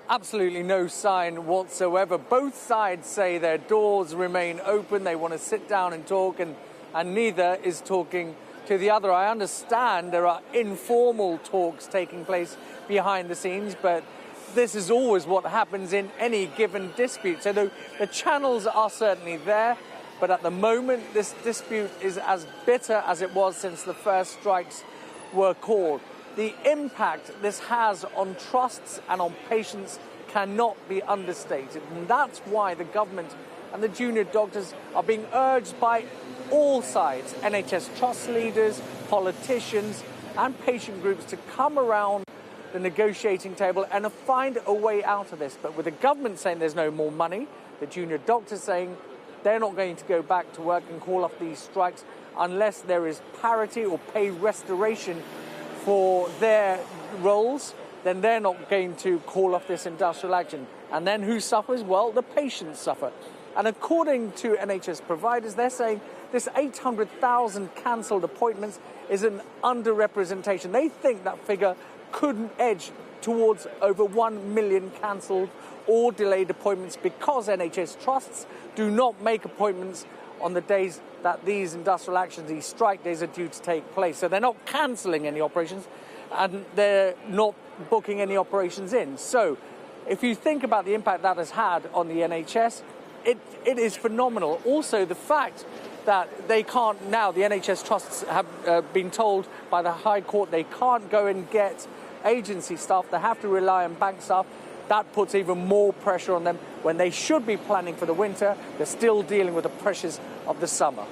absolutely no sign whatsoever. Both sides say their doors remain open. They want to sit down and talk, and neither is talking to the other. I understand there are informal talks taking place behind the scenes, but this is always what happens in any given dispute. So the channels are certainly there, but at the moment this dispute is as bitter as it was since the first strikes were called. The impact this has on trusts and on patients cannot be understated, and that's why the government and the junior doctors are being urged by all sides, NHS trust leaders, politicians and patient groups, to come around the negotiating table and find a way out of this. But with the government saying there's no more money, the junior doctors saying they're not going to go back to work and call off these strikes unless there is parity or pay restoration for their roles, then they're not going to call off this industrial action. And then who suffers? Well, the patients suffer. And according to NHS providers, they're saying this 800,000 cancelled appointments is an underrepresentation. They think that figure could edge towards over 1 million cancelled or delayed appointments because NHS trusts do not make appointments on the days that these industrial actions, these strike days, are due to take place. So they're not cancelling any operations and they're not booking any operations in. So if you think about the impact that has had on the NHS, it is phenomenal. Also, the fact that they can't now, the NHS trusts have been told by the High Court they can't go and get agency staff, they have to rely on bank staff. That puts even more pressure on them when they should be planning for the winter. They're still dealing with the pressures of the summer.